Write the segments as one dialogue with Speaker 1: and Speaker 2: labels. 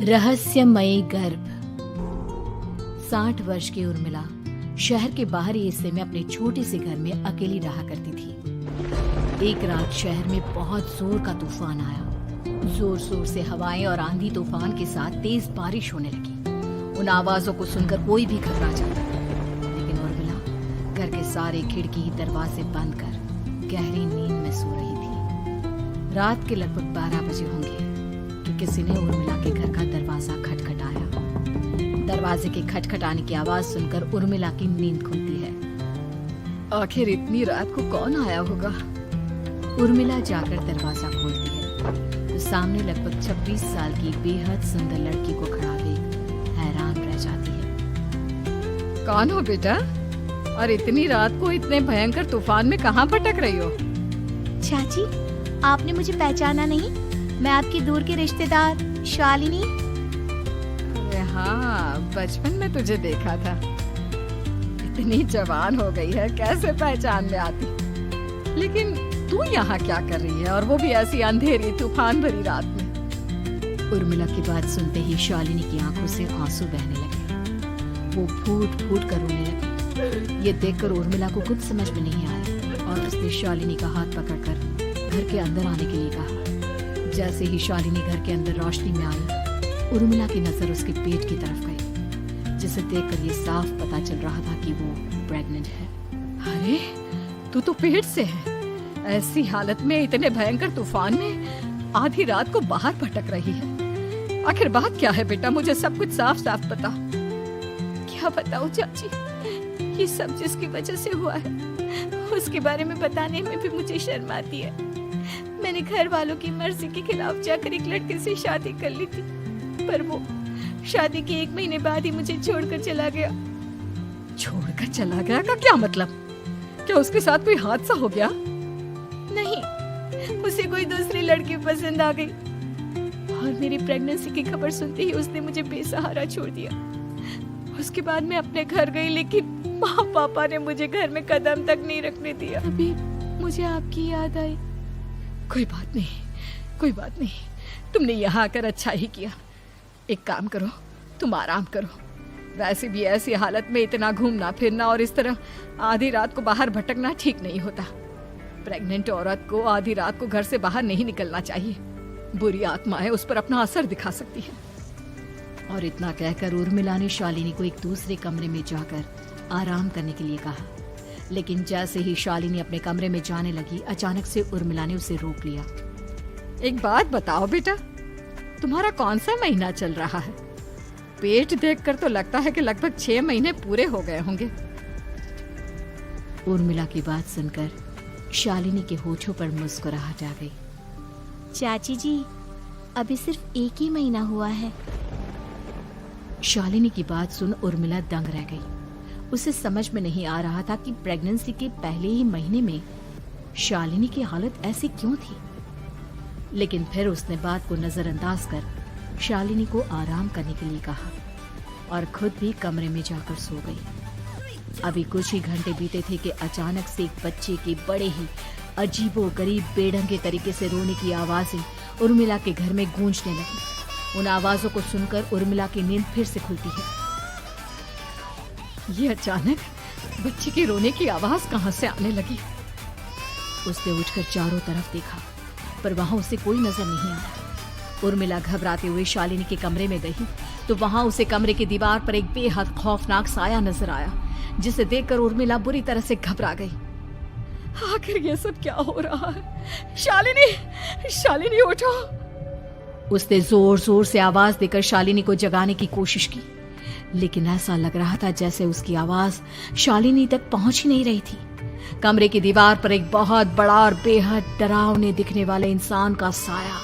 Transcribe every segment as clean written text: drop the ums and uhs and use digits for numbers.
Speaker 1: रहस्यमयी गर्भ। 60 वर्ष की उर्मिला शहर के बाहरी हिस्से में अपने छोटे से घर में अकेली रहा करती थी। एक रात शहर में बहुत जोर का तूफान आया। जोर जोर से हवाएं और आंधी तूफान के साथ तेज बारिश होने लगी। उन आवाजों को सुनकर कोई भी घबरा जाता, लेकिन उर्मिला घर के सारे खिड़की दरवाजे बंद कर गहरी नींद में सो रही थी। रात के लगभग 12 बजे होंगे कि किसी ने उर्मिला के घर का दरवाजा खटखटाया। दरवाजे के खटखटाने की आवाज सुनकर उर्मिला की नींद खुलती है। आखिर इतनी रात को कौन आया होगा? उर्मिला जाकर दरवाजा खोलती है तो सामने लगभग 26 साल की बेहद सुंदर लड़की को खड़ा देख हैरान रह जाती है। कौन हो बेटा? और इतनी रात को इतने भयंकर तूफान में कहाँ भटक रही हो?
Speaker 2: चाची, आपने मुझे पहचाना नहीं? मैं आपकी दूर की रिश्तेदार शालिनी।
Speaker 1: अरे हाँ, बचपन में तुझे देखा था। इतनी जवान हो गई है, कैसे पहचान में आती? लेकिन तू यहाँ क्या कर रही है, और वो भी ऐसी अंधेरी तूफान भरी रात में? उर्मिला की बात सुनते ही शालिनी की आंखों से आंसू बहने लगे। वो फूट फूट कर रोने लगी। ये देखकर उर्मिला को कुछ समझ में नहीं आया और उसने शालिनी का हाथ पकड़कर घर के अंदर आने के लिए कहा। जैसे ही शालिनी घर के अंदर रोशनी में आई, उर्मिला की नजर उसके पेट की तरफ गई, जिसे देखकर ये साफ पता चल रहा था कि वो प्रेग्नेंट है। अरे, तू तो पेट से है। ऐसी हालत में इतने भयंकर तूफान में आधी रात को बाहर भटक रही है। आखिर बात क्या है बेटा? मुझे सब कुछ साफ साफ बता।
Speaker 2: क्या बताऊं चाची, ये सब जिसकी वजह से हुआ है उसके बारे में बताने में भी मुझे शर्म आती है। मैंने घर वालों की मर्जी के खिलाफ जाकर एक लड़के से शादी कर ली थी, पर वो शादी के 1 महीने बाद ही मुझे छोड़कर चला गया।
Speaker 1: छोड़कर चला गया का क्या मतलब? क्या उसके साथ कोई हादसा हो गया?
Speaker 2: नहीं, उसे कोई दूसरी लड़की पसंद आ गई और मेरी प्रेगनेंसी की खबर सुनते ही उसने मुझे बेसहारा छोड़ दिया। उसके बाद मैं अपने घर गई, लेकिन माँ पापा ने मुझे घर में कदम तक नहीं रखने दिया। अभी मुझे आपकी याद आई।
Speaker 1: कोई बात नहीं, कोई बात नहीं। तुमने यहाँ आकर अच्छा ही किया। एक काम करो, तुम आराम करो। वैसे भी ऐसी हालत में इतना घूमना फिरना और इस तरह आधी रात को बाहर भटकना ठीक नहीं होता। प्रेग्नेंट औरत को आधी रात को घर से बाहर नहीं निकलना चाहिए। बुरी आत्माएं उस पर अपना असर दिखा सकती है। और इतना कहकर उर्मिला ने शालिनी को एक दूसरे कमरे में जाकर आराम करने के लिए कहा। लेकिन जैसे ही शालिनी अपने कमरे में जाने लगी, अचानक से उर्मिला ने उसे रोक लिया। एक बात बताओ बेटा, तुम्हारा कौन सा महीना चल रहा है? पेट देखकर तो लगता है कि लगभग 6 महीने पूरे हो गए होंगे। उर्मिला की बात सुनकर शालिनी के होठों पर मुस्कुराहट आ गई।
Speaker 2: चाची जी, अभी सिर्फ 1 ही महीना हुआ है।
Speaker 1: शालिनी की बात सुन उर्मिला दंग रह गई। उसे समझ में नहीं आ रहा था कि प्रेगनेंसी के पहले ही महीने में शालिनी की हालत ऐसी क्यों थी। लेकिन फिर उसने बात को नजरअंदाज कर शालिनी को आराम करने के लिए कहा और खुद भी कमरे में जाकर सो गई। अभी कुछ ही घंटे बीते थे कि अचानक से एक बच्चे के बड़े ही अजीबोगरीब बेढंगे तरीके से रोने की आवाजें उर्मिला के घर में गूंजने लगी। उन आवाजों को सुनकर उर्मिला की नींद फिर से खुलती है। ये अचानक बच्चे के रोने की आवाज कहां से आने लगी? उसने उठकर चारों तरफ देखा, पर वहां उसे कोई नजर नहीं आया। उर्मिला घबराते हुए शालिनी के कमरे में गई तो वहां उसे कमरे की दीवार पर एक बेहद खौफनाक साया नजर आया, जिसे देखकर उर्मिला बुरी तरह से घबरा गई। आखिर ये सब क्या हो रहा है? शालिनी, शालिनी उठो! उसने जोर जोर से आवाज देकर शालिनी को जगाने की कोशिश की, लेकिन ऐसा लग रहा था जैसे उसकी आवाज शालिनी तक पहुंच ही नहीं रही थी। कमरे की दीवार पर एक बहुत बड़ा और बेहद डरावने दिखने वाले इंसान का साया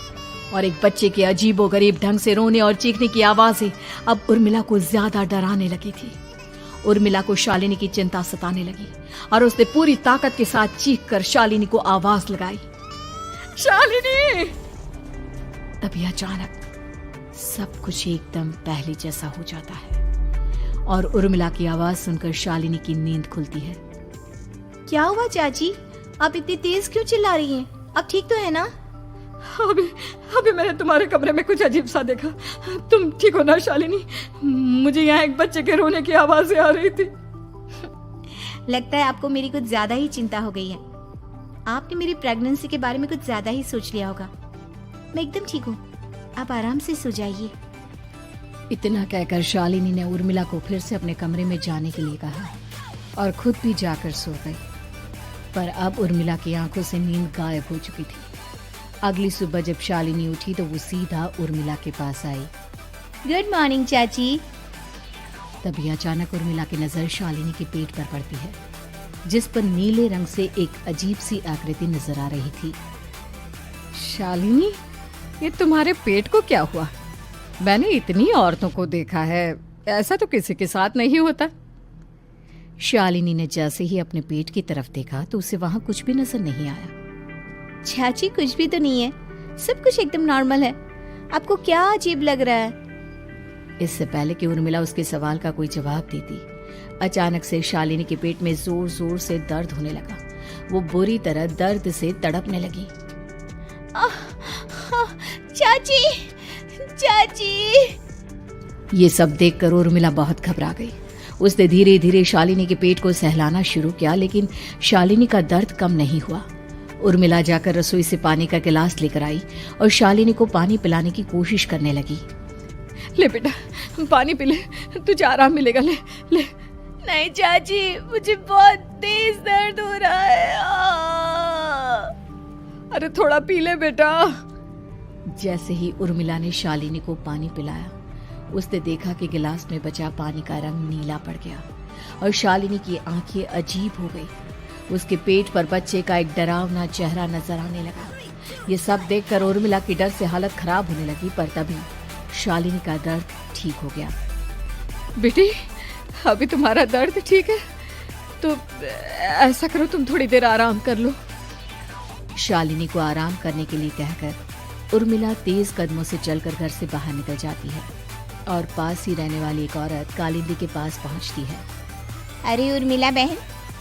Speaker 1: और एक बच्चे के अजीबोगरीब ढंग से रोने और चीखने की आवाजें अब उर्मिला को ज्यादा डराने लगी थी। उर्मिला को शालिनी की चिंता सताने लगी और उसने पूरी ताकत के साथ चीखकर शालिनी को आवाज लगाई, शालिनी! तभी अचानक सब कुछ एकदम पहले जैसा हो जाता है और उर्मिला की आवाज सुनकर शालिनी की नींद खुलती है।
Speaker 2: क्या हुआ चाची? आप इतनी तेज क्यों चिल्ला रही हैं? अब ठीक तो है ना?
Speaker 1: अभी अभी मैंने तुम्हारे कमरे में कुछ अजीब सा देखा। तुम ठीक हो ना शालिनी? मुझे यहाँ एक बच्चे के रोने की आवाजें आ रही थी।
Speaker 2: लगता है आपको मेरी कुछ ज्यादा ही चिंता हो गई है। आपने मेरी प्रेगनेंसी के बारे में कुछ ज्यादा ही सोच लिया होगा। मैं एकदम ठीक हूँ, आप आराम से सो जाइए।
Speaker 1: इतना कहकर शालिनी ने उर्मिला को फिर से अपने कमरे में जाने के लिए कहा और खुद भी जाकर सो गई। पर अब उर्मिला की आंखों से नींद गायब हो चुकी थी। अगली सुबह जब शालिनी उठी तो वो सीधा उर्मिला के पास आई।
Speaker 2: गुड मॉर्निंग चाची।
Speaker 1: तभी अचानक उर्मिला की नजर शालिनी के पेट पर पड़ती है, जिस पर नीले रंग से एक अजीब सी आकृति नजर आ रही थी। शालिनी, ये तुम्हारे पेट को क्या हुआ? मैंने इतनी औरतों को देखा है, ऐसा तो किसी के साथ नहीं होता। शालिनी ने जैसे ही अपने पेट की तरफ देखा तो उसे वहां कुछ भी नजर नहीं आया।
Speaker 2: चाची कुछ भी तो नहीं है, सब कुछ एकदम नॉर्मल है। आपको क्या अजीब लग रहा है?
Speaker 1: इससे पहले कि उर्मिला उसके सवाल का कोई जवाब देती, अचानक से शालिनी के पेट में जोर जोर से दर्द होने लगा। वो बुरी तरह दर्द से तड़पने लगी।
Speaker 2: चाची, चाची।
Speaker 1: ये सब देखकर उर्मिला बहुत घबरा गई। उसने धीरे धीरे शालिनी के पेट को सहलाना शुरू किया, लेकिन शालिनी का दर्द कम नहीं हुआ। उर्मिला जाकर रसोई से पानी का गिलास लेकर आई और शालिनी को पानी पिलाने की कोशिश करने लगी। ले बेटा, पानी पी ले, तुझे आराम मिलेगा। ले ले।
Speaker 2: नहीं चाची, मुझे बहुत तेज दर्द हो रहा है।
Speaker 1: अरे थोड़ा पी ले बेटा। जैसे ही उर्मिला ने शालिनी को पानी पिलाया, उसने देखा कि गिलास में बचा पानी का रंग नीला पड़ गया और शालिनी की आंखें अजीब हो गई। उसके पेट पर बच्चे का एक डरावना चेहरा नजर आने लगा। ये सब देखकर उर्मिला की डर से हालत खराब होने लगी, पर तभी शालिनी का दर्द ठीक हो गया। बेटी, अभी तुम्हारा दर्द ठीक है तो ऐसा करो, तुम थोड़ी देर आराम कर लो। शालिनी को आराम करने के लिए कहकर उर्मिला तेज कदमों से चलकर घर से बाहर निकल जाती है और पास ही रहने वाली एक औरत कालिंदी के पास पहुंचती है।
Speaker 2: अरे उर्मिला बहन,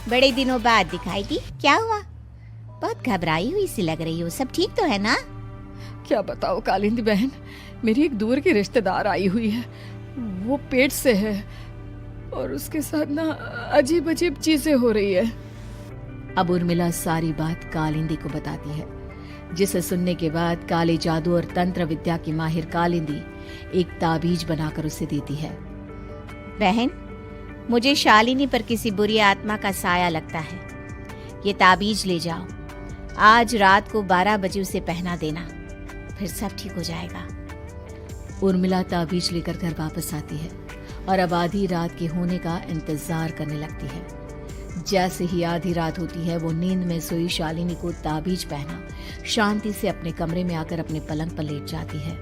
Speaker 2: बड़े दिनों बाद दिखाई दी, क्या हुआ? बहुत घबराई हुई सी लग रही हो, सब ठीक तो है ना?
Speaker 1: क्या बताओ कालिंदी बहन, मेरी एक दूर की रिश्तेदार आई हुई है। वो पेट से है और उसके साथ ना अजीब अजीब चीजें हो रही है। अब उर्मिला सारी बात कालिंदी को बताती है, जिसे सुनने के बाद काले जादू और तंत्र विद्या की माहिर कालिंदी एक ताबीज बनाकर उसे देती है।
Speaker 2: बहन, मुझे शालिनी पर किसी बुरी आत्मा का साया लगता है। ये ताबीज ले जाओ, आज रात को 12 बजे उसे पहना देना, फिर सब ठीक हो जाएगा।
Speaker 1: उर्मिला ताबीज लेकर घर वापस आती है और अब आधी रात के होने का इंतजार करने लगती है। जैसे ही आधी रात होती है, वो नींद में सोई शालिनी को ताबीज पहना शांति से अपने कमरे में आकर अपने पलंग पर लेट जाती है।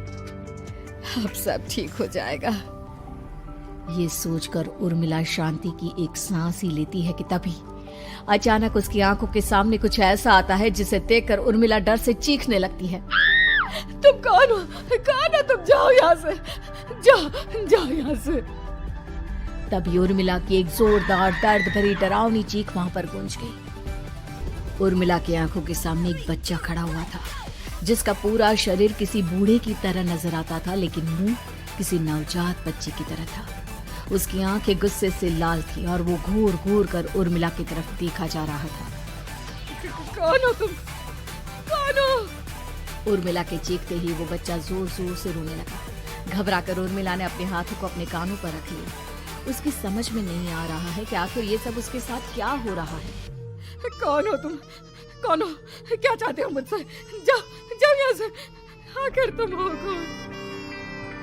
Speaker 1: अब सब ठीक हो जाएगा, ये सोचकर उर्मिला शांति की एक सांस ही लेती है कि तभी अचानक उसकी आंखों के सामने कुछ ऐसा आता है जिसे देखकर उर्मिला डर से चीखने लगती है। तुम कौन हो? कौन हो तुम? जाओ यहाँ से, जाओ जाओ यहाँ से। तभी उर्मिला की एक जोरदार दर्द भरी डरावनी चीख वहां पर गूंज गई। उर्मिला की आंखों के सामने एक बच्चा खड़ा हुआ था, जिसका पूरा शरीर किसी बूढ़े की तरह नजर आता था, लेकिन मुंह किसी नवजात बच्चे की तरह था। उसकी आंखें गुस्से से लाल थी और वो घूर घूर कर उर्मिला की तरफ देखा जा रहा था। कौन हो तुम? कौन हो? उर्मिला के चीखते ही वो बच्चा जोर जोर से रोने लगा। घबरा कर उर्मिला ने अपने हाथों को अपने कानों पर रख लिया। उसकी समझ में नहीं आ रहा है कि आखिर ये सब उसके साथ क्या हो रहा है। कौन हो तुम? कौन हो? क्या चाहते हो मुझसे? जाओ जाओ यहाँ से, आखिर तुम हो कौन?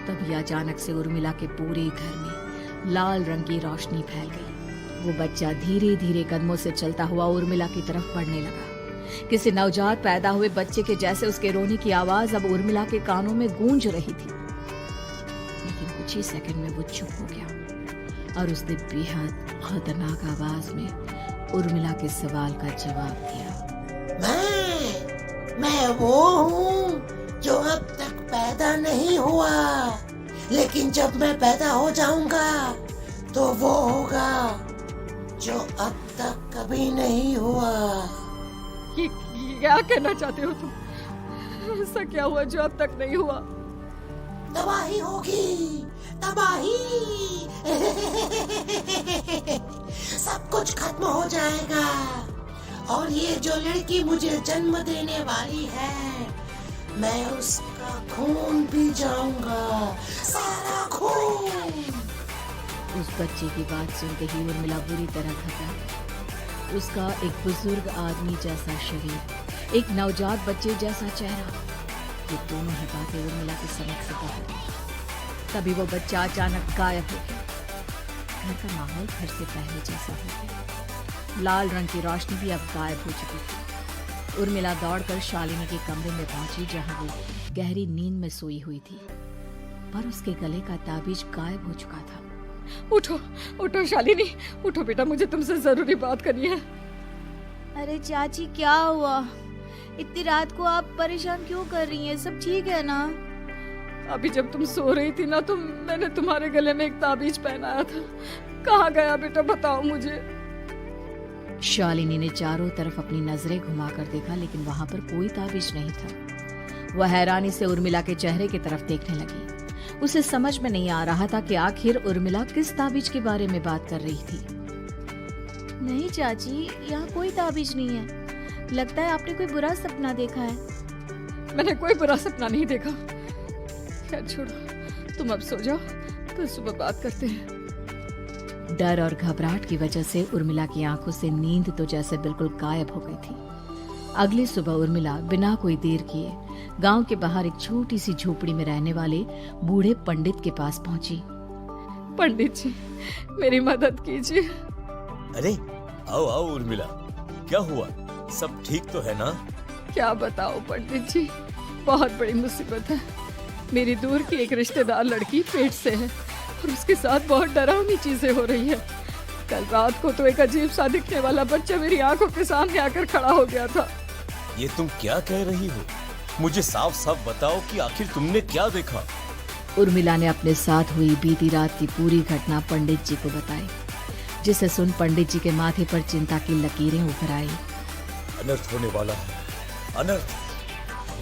Speaker 1: तभी अचानक से उर्मिला के पूरे घर में लाल रंग की रोशनी फैल गई। वो बच्चा धीरे धीरे कदमों से चलता हुआ उर्मिला की तरफ बढ़ने लगा। किसी नवजात पैदा हुए बच्चे के जैसे उसके रोने की आवाज अब उर्मिला के कानों में गूंज रही थी। लेकिन कुछ ही सेकंड में वो चुप हो गया और उसने बेहद खतरनाक आवाज में उर्मिला के सवाल का जवाब दिया।
Speaker 3: मैं वो हूँ जो अब तक पैदा नहीं हुआ, लेकिन जब मैं पैदा हो जाऊंगा तो वो होगा जो अब तक कभी नहीं हुआ।
Speaker 1: ये क्या कहना चाहते हो तुम? ऐसा क्या हुआ जो अब तक नहीं हुआ?
Speaker 3: तबाही होगी, तबाही। सब कुछ खत्म हो जाएगा और ये जो लड़की मुझे जन्म देने वाली है, मैं उसका खून पी जाऊंगा, सारा खून।
Speaker 1: उस बच्चे की बात सुनते ही उर्मिला बुरी तरह घबरा गई। उसका एक बुजुर्ग आदमी जैसा शरीर, एक नवजात बच्चे जैसा चेहरा, ये दोनों ही बातें उर्मिला की समझ से बाहर थी। तभी वो बच्चा अचानक गायब हो गया। घर का माहौल फिर से पहले जैसा हो गया। लाल रंग की रोशनी भी अब गायब हो चुकी थी। उर्मिला दौड़कर शालिनी के कमरे में पहुंची, जहां वो गहरी नींद में सोई हुई थी, पर उसके गले का ताबीज गायब हो चुका था।
Speaker 4: उठो उठो शालिनी, उठो बेटा, मुझे तुमसे जरूरी बात करनी है।
Speaker 2: अरे चाची क्या हुआ? इतनी रात को आप परेशान क्यों कर रही हैं? सब ठीक है ना?
Speaker 4: अभी जब तुम सो रही थी ना, तो मैंने तुम्हारे गले में एक ताबीज पहनाया था। कहाँ गया बेटा, बताओ मुझे।
Speaker 1: शालिनी ने चारों तरफ अपनी नजरें घुमाकर देखा, लेकिन वहां पर कोई ताबीज नहीं था। वह हैरानी से उर्मिला के चेहरे की तरफ देखने लगी। उसे समझ में नहीं आ रहा था कि आखिर उर्मिला किस ताबीज के बारे में बात कर रही थी।
Speaker 2: नहीं चाची, यहाँ कोई ताबीज नहीं है। लगता है आपने कोई बुरा सपना देखा है।
Speaker 4: मैंने कोई बुरा सपना नहीं देखा। खैर छोड़ो, तुम अब सो जाओ, कल सुबह बात करते हैं।
Speaker 1: डर और घबराहट की वजह से उर्मिला की आंखों से नींद तो जैसे बिल्कुल गायब हो गई थी। अगली सुबह उर्मिला बिना कोई देर किए गांव के बाहर एक छोटी सी झोपड़ी में रहने वाले बूढ़े पंडित के पास पहुंची।
Speaker 4: पंडित जी, मेरी मदद कीजिए।
Speaker 5: अरे आओ आओ उर्मिला, क्या हुआ? सब ठीक तो है ना?
Speaker 4: क्या बताओ पंडित जी, बहुत बड़ी मुसीबत है। मेरी दूर की एक रिश्तेदार लड़की पेट से है और उसके साथ बहुत डरावनी चीजें हो रही है। कल रात को तो एक अजीब सा दिखने वाला बच्चा मेरी आंखों के सामने आकर खड़ा हो गया था।
Speaker 5: ये तुम क्या कह रही हो? मुझे साफ साफ बताओ कि आखिर तुमने क्या देखा?
Speaker 1: उर्मिला ने अपने साथ हुई बीती रात की पूरी घटना पंडित जी को बताई, जिसे सुन पंडित जी के माथे पर चिंता की लकीरें उभर आई।
Speaker 5: अनर्थ होने वाला है, अनर्थ।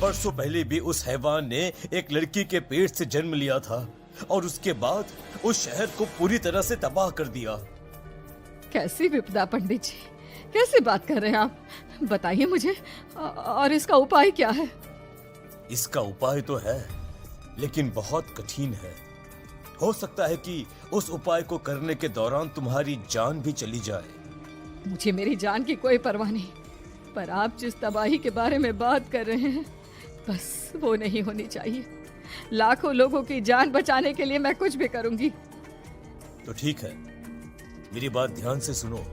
Speaker 5: बरसों पहले भी उस हैवान ने एक लड़की के पेट से जन्म लिया था और उसके बाद उस शहर को पूरी तरह से तबाह कर दिया।
Speaker 4: कैसी विपदा पंडित जी, कैसे बात कर रहे हैं आप? बताइए मुझे, और इसका उपाय क्या है?
Speaker 5: इसका उपाय तो है, लेकिन बहुत कठिन है। हो सकता है कि उस उपाय को करने के दौरान तुम्हारी जान भी चली जाए।
Speaker 4: मुझे मेरी जान की कोई परवाह नहीं, पर आप जिस तबाही के बारे में बात कर रहे हैं, बस वो नहीं होनी चाहिए। लाखों लोगों की जान बचाने के लिए मैं कुछ भी करूंगी।
Speaker 5: तो ठीक है, मेरी बात ध्यान से सुनो।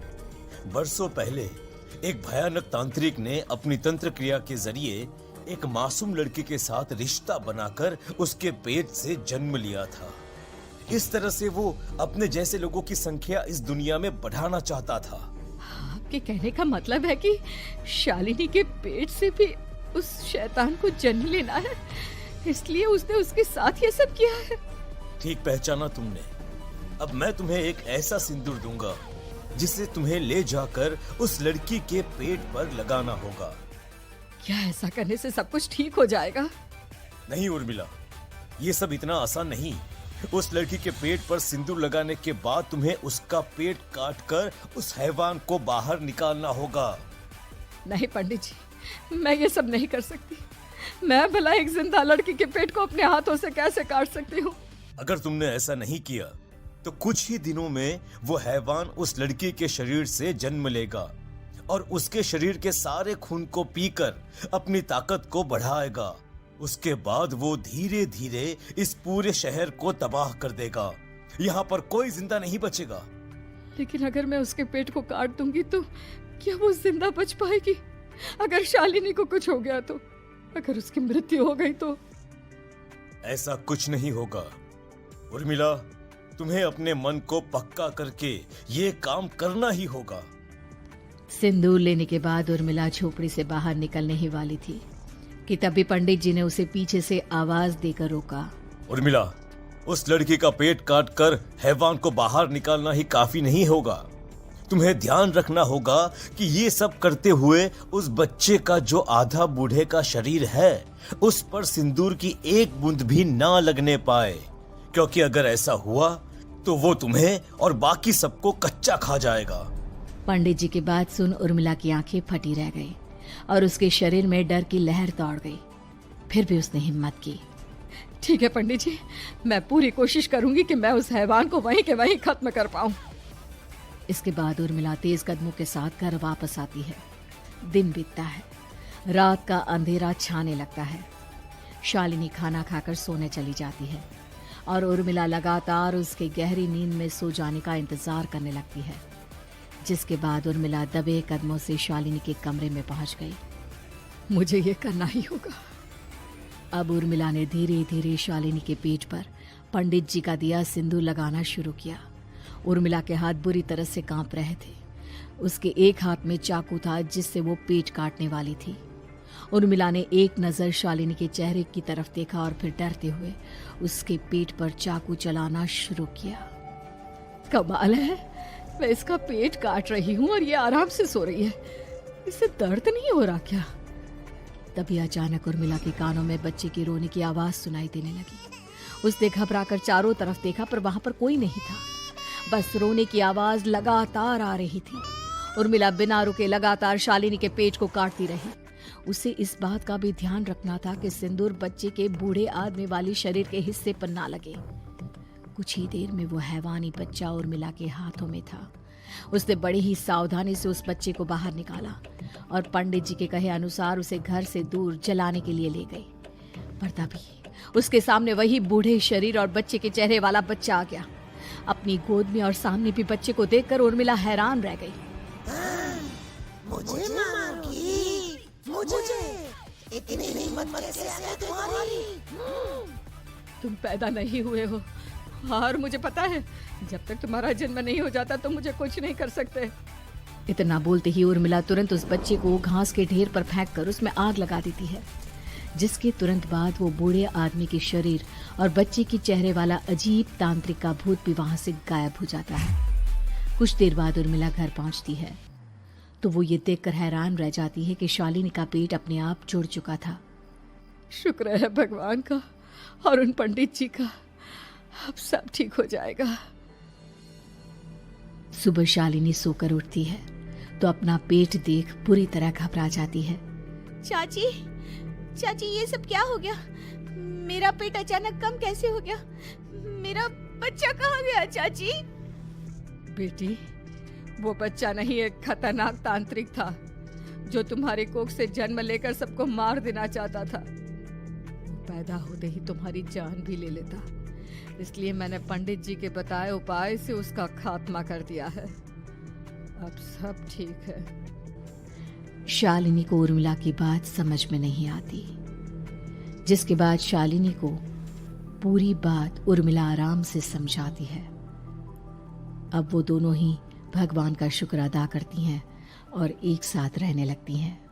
Speaker 5: बरसों पहले एक भयानक तांत्रिक ने अपनी तंत्र क्रिया के जरिए एक मासूम लड़की के साथ रिश्ता बनाकर उसके पेट से जन्म लिया था। इस तरह से वो अपने जैसे लोगों की संख्या इस दुनिया में बढ़ाना चाहता था।
Speaker 4: आपके कहने का मतलब है कि शालिनी के पेट से भी उस शैतान को जन्म लेना है, इसलिए उसने उसके साथ ये सब किया है।
Speaker 5: ठीक पहचाना तुमने। अब मैं तुम्हें एक ऐसा सिंदूर दूंगा जिसे तुम्हें ले जाकर उस लड़की के पेट पर लगाना होगा।
Speaker 4: क्या ऐसा करने से सब कुछ ठीक हो जाएगा?
Speaker 5: नहीं उर्मिला, ये सब इतना आसान नहीं। उस लड़की के पेट पर सिंदूर लगाने के बाद तुम्हें उसका पेट काटकर उस हैवान को बाहर निकालना होगा।
Speaker 4: नहीं पंडित जी, मैं ये सब नहीं कर सकती। मैं भला एक जिंदा लड़की के पेट को अपने हाथों से कैसे काट सकती हूँ?
Speaker 5: अगर तुमने ऐसा नहीं किया तो कुछ ही दिनों में वो हैवान उस लड़की के शरीर से जन्म लेगा और उसके शरीर के सारे खून को पीकर अपनी ताकत को बढ़ाएगा। उसके बाद वो धीरे धीरे इस पूरे शहर को तबाह कर देगा। यहाँ पर कोई जिंदा नहीं बचेगा।
Speaker 4: लेकिन अगर मैं उसके पेट को काट दूंगी तो क्या वो जिंदा बच पाएगी? अगर शालिनी को कुछ हो गया तो, अगर उसकी मृत्यु हो गई तो?
Speaker 5: ऐसा कुछ नहीं होगा उर्मिला, तुम्हें अपने मन को पक्का करके ये काम करना ही होगा।
Speaker 1: सिंदूर लेने के बाद उर्मिला झोपड़ी से बाहर निकलने ही वाली थी कि तभी पंडित जी ने उसे पीछे से आवाज देकर रोका।
Speaker 5: उर्मिला, उस लड़की का पेट काटकर हैवान को बाहर निकालना ही काफी नहीं होगा। तुम्हें ध्यान रखना होगा कि ये सब करते हुए उस बच्चे का जो आधा बूढ़े का शरीर है उस पर सिंदूर की एक बूंद भी ना लगने पाए, क्योंकि अगर ऐसा हुआ तो वो तुम्हें और बाकी सबको कच्चा खा जाएगा।
Speaker 1: पंडित जी की बात सुन उर्मिला की आंखें फटी रह गई और उसके शरीर में डर की लहर दौड़ गई। फिर भी उसने हिम्मत की।
Speaker 4: ठीक है पंडित जी, मैं पूरी कोशिश करूंगी कि मैं उस हैवान को वहीं के वहीं खत्म कर पाऊं।
Speaker 1: इसके बाद उर्मिला तेज कदमों के साथ घर वापस आती है। दिन बीतता है, रात का अंधेरा छाने लगता है। शालिनी खाना खाकर सोने चली जाती है और उर्मिला लगातार उसके गहरी नींद में सो जाने का इंतजार करने लगती है, जिसके बाद उर्मिला दबे कदमों से शालिनी के कमरे में पहुंच गई।
Speaker 4: मुझे ये करना ही होगा।
Speaker 1: अब उर्मिला ने धीरे धीरे शालिनी के पेट पर पंडित जी का दिया सिंदूर लगाना शुरू किया। उर्मिला के हाथ बुरी तरह से कांप रहे थे। उसके एक हाथ में चाकू था जिससे वो पेट काटने वाली थी। उर्मिला ने एक नजर शालिनी के चेहरे की तरफ देखा और फिर डरते हुए उसके पेट पर चाकू चलाना शुरू किया।
Speaker 4: कमाल है, मैं इसका पेट काट रही हूँ और ये आराम से सो रही है। इसे दर्द नहीं हो रहा क्या?
Speaker 1: तभी अचानक उर्मिला के कानों में बच्चे की रोने की आवाज सुनाई देने लगी। उसने घबराकर चारों तरफ देखा पर वहां पर कोई नहीं था, बस रोने की आवाज लगातार आ रही थी। उर्मिला बिना रुके लगातार शालिनी के पेट को काटती रही। उसे इस बात का भी ध्यान रखना था कि सिंदूर बच्चे के बूढ़े आदमी वाली शरीर के हिस्से पर ना लगे। कुछ ही देर में वो हैवानी बच्चा उर्मिला के हाथों में था। उसने बड़ी ही सावधानी से उस बच्चे को बाहर निकाला और पंडित जी के कहे अनुसार उसे घर से दूर जलाने के लिए ले गई। पर तभी उसके सामने वही बूढ़े शरीर और बच्चे के चेहरे वाला बच्चा आ गया। अपनी गोद में और सामने भी बच्चे को देखकर उर्मिला हैरान रह गई।
Speaker 3: मुझे मारोगी? मुझे इतनी हिम्मत कैसे आ गई तुम्हारी?
Speaker 4: तुम पैदा नहीं हुए हो और मुझे पता है जब तक तुम्हारा जन्म नहीं हो जाता तो मुझे कुछ नहीं कर सकते।
Speaker 1: इतना बोलते ही उर्मिला तुरंत उस बच्चे को घास के ढेर पर फेंक कर उसमें आग लगा देती है, जिसके तुरंत बाद वो बूढ़े आदमी के शरीर और बच्चे के चेहरे वाला अजीब तांत्रिक का भूत भी वहां से गायब हो जाता है। कुछ देर बाद उर्मिला घर पहुंचती है तो वो ये देखकर हैरान रह जाती है कि शालिनी का पेट अपने आप जुड़ चुका था।
Speaker 4: शुक्र है भगवान का और उन पंडित जी का, अब सब ठीक हो जाएगा।
Speaker 1: सुबह शालिनी सोकर उठती है तो अपना पेट देख पूरी तरह घबरा जाती है।
Speaker 2: चाची, चाची ये सब क्या हो गया? मेरा पेट अचानक कम कैसे हो गया? मेरा बच्चा कहाँ गया चाची?
Speaker 4: बेटी, वो बच्चा नहीं एक खतरनाक तांत्रिक था जो तुम्हारे कोख से जन्म लेकर सबको मार देना चाहता था। वो पैदा होते ही तुम्हारी जान भी ले लेता, इसलिए मैंने पंडित जी के बताए उपाय से उसका खात्मा कर दिया है। अब सब ठीक है।
Speaker 1: शालिनी को उर्मिला की बात समझ में नहीं आती, जिसके बाद शालिनी को पूरी बात उर्मिला आराम से समझाती है। अब वो दोनों ही भगवान का शुक्र अदा करती हैं और एक साथ रहने लगती हैं।